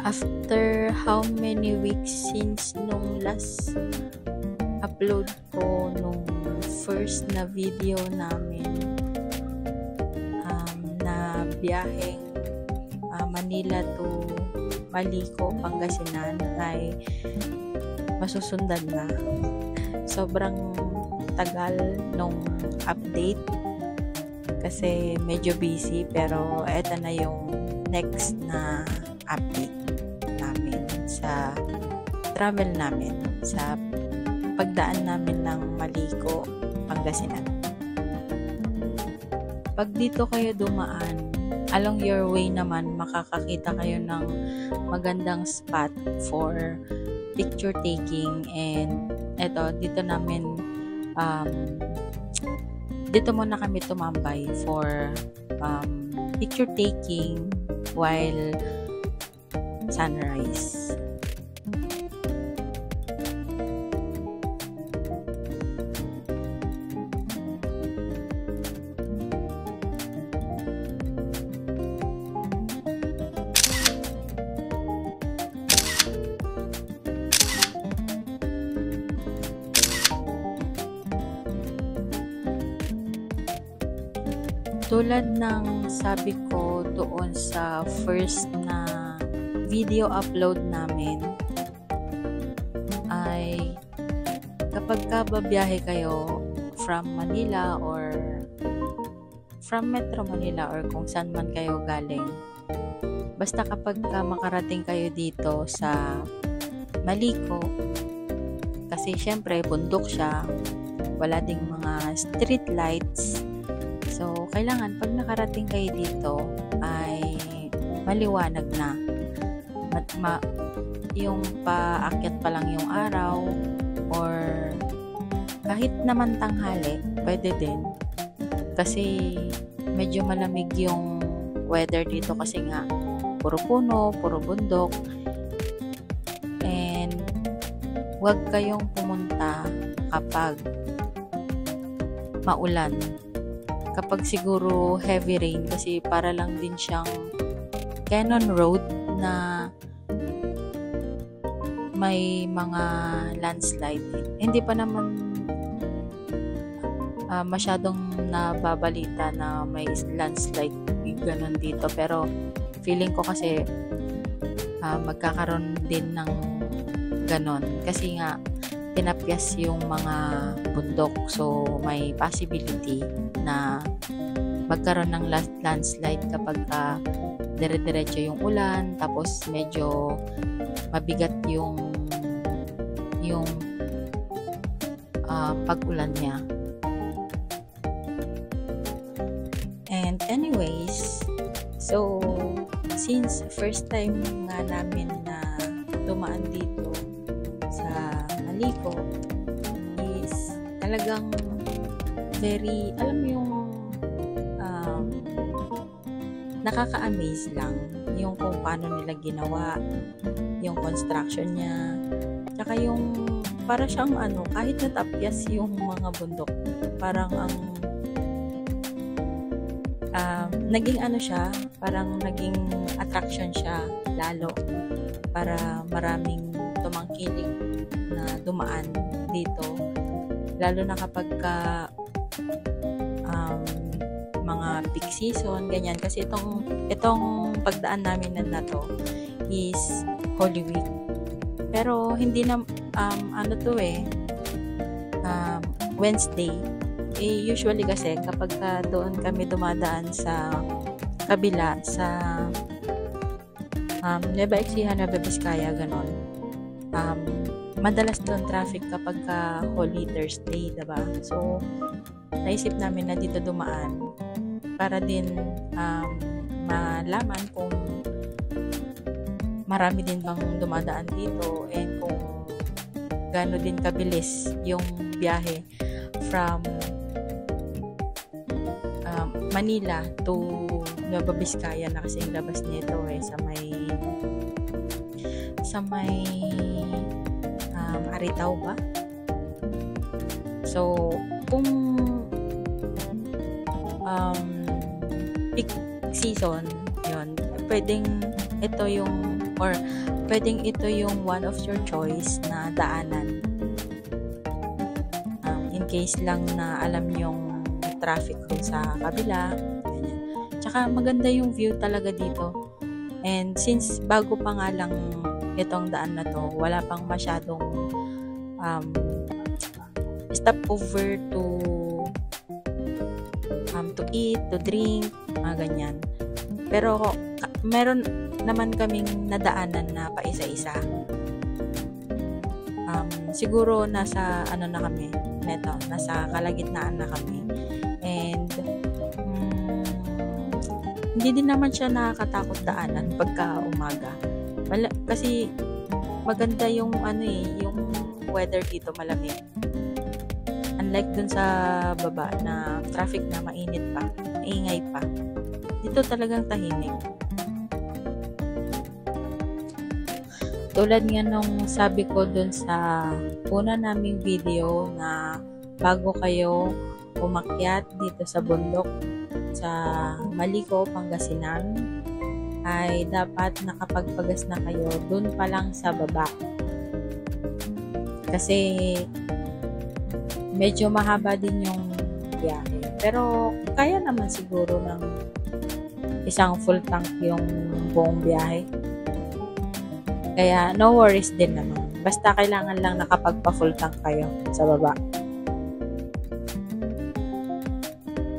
After how many weeks since nung last upload ko nung first na video namin na biyaheng Manila to Maliko, Pangasinan ay masusundan na. Sobrang tagal nung update kasi medyo busy, pero eto na yung next na update namin sa travel namin, sa pagdaan namin ng Maliko, Pangasinan. Pag dito kayo dumaan, along your way naman, makakakita kayo ng magandang spot for picture taking. And eto, dito muna kami tumambay for picture taking while sunrise. Tulad ng sabi ko doon sa first na video upload namin, ay kapag babiyahe kayo from Manila or from Metro Manila or kung saan man kayo galing, basta kapag makarating kayo dito sa Maliko, kasi syempre bundok siya, wala ding mga street lights. So, kailangan pag nakarating kayo dito ay maliwanag na. Yung paakyat pa lang yung araw or kahit naman tanghali, pwede din. Kasi medyo malamig yung weather dito kasi nga puro puno, puro bundok. And huwag kayong pumunta kapag maulan. Kapag siguro heavy rain, kasi para lang din siyang Cannon Road na may mga landslide. Hindi pa naman masyadong nababalita na may landslide ganun dito, pero feeling ko kasi magkakaroon din ng ganun kasi nga tinapyas yung mga bundok, so may possibility na magkaroon ng landslide kapag dire-diretso yung ulan, tapos medyo mabigat yung pag-ulan niya. And anyways, so since first time nga namin na dumaan dito sa Maliko, is talagang very, alam mo yung nakaka-amaze lang yung kung paano nila ginawa yung construction niya, tsaka yung para siyang kahit natapyas yung mga bundok, parang naging siya, parang naging attraction siya lalo para maraming tumangkilik na dumaan dito, lalo na kapag mga peak season, ganyan. Kasi itong pagdaan namin na to is Holy Week. Pero hindi na, Wednesday. Usually kasi kapag doon kami dumadaan sa kabila, sa Nueva Ecija, Nueva Vizcaya, ganon. Madalas doon traffic kapag Holy Thursday, diba? So, naisip namin na dito dumaan para din malaman kung marami din bang dumadaan dito and kung gaano din kabilis yung biyahe from Manila to Nueva Vizcaya, na kasi yung labas nito sa may Aritaw ba? So, kung peak season, yun, pwedeng ito yung or pwedeng ito yung one of your choice na daanan. In case lang na alam yung traffic dun sa kabila. Ganyan. Tsaka maganda yung view talaga dito. And since bago pa nga lang itong daan na to, wala pang masyadong stopover to eat, to drink, mga ganyan. Pero meron naman kaming nadaanan na paisa-isa. Siguro nasa na kami, nasa kalagitnaan na kami. And hindi din naman siya nakakatakot daanan pagka umaga. Kasi maganda yung yung weather dito, malamig. Unlike dun sa baba na traffic na mainit pa, maingay pa. Dito talagang tahimik. Tulad nga nung sabi ko dun sa una naming video na bago kayo umakyat dito sa bundok sa Malico, Pangasinan, ay dapat nakapagpagas na kayo dun pa lang sa baba. Kasi medyo mahaba din yung biyahe. Pero kaya naman siguro ng isang full tank yung buong biyahe. Kaya no worries din naman. Basta kailangan lang nakapagpa-full tank kayo sa baba.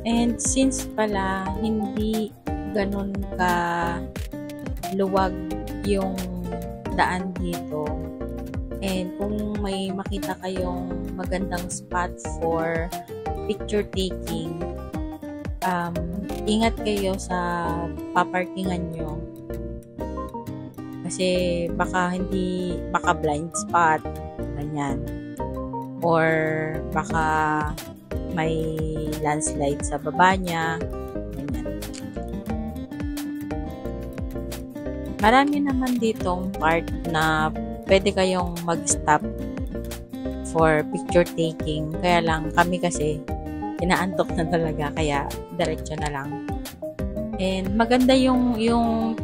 And since pala hindi ganun ka luwag yung daan dito, and kung may makita kayong magandang spot for picture taking, ingat kayo sa paparkingan nyo. Kasi baka blind spot, ganyan. Or baka may landslide sa baba niya, ganyan. Marami naman ditong part na pwede kayong mag-stop for picture taking. Kaya lang kami kasi inaantok na talaga, kaya diretso na lang. And maganda yung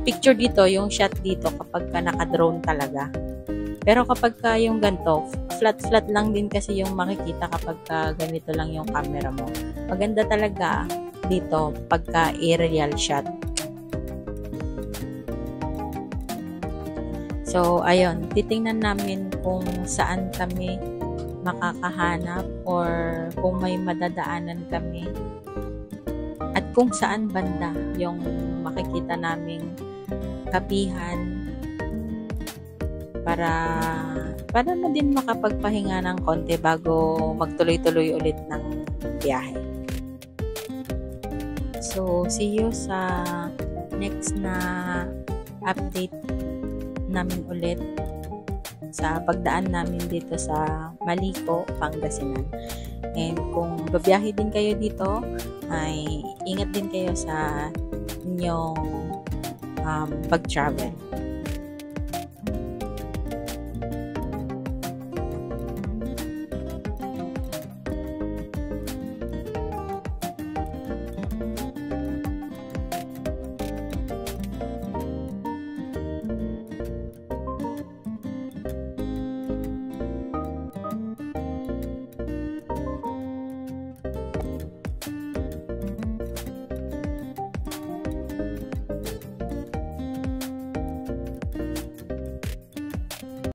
picture dito, yung shot dito kapag ka naka-drone talaga. Pero kapag ka yung ganito, flat lang din kasi yung makikita kapag ka ganito lang yung camera mo. Maganda talaga dito pagka aerial shot. So, ayun, titingnan namin kung saan kami makakahanap or kung may madadaanan kami. At kung saan banda yung makikita naming kapihan para na din makapagpahinga ng konti bago magtuloy-tuloy ulit ng biyahe. So, see you sa next na update namin ulit sa pagdaan namin dito sa Malico, Pangasinan. And kung babiyahe din kayo dito, ay ingat din kayo sa inyong pag-travel.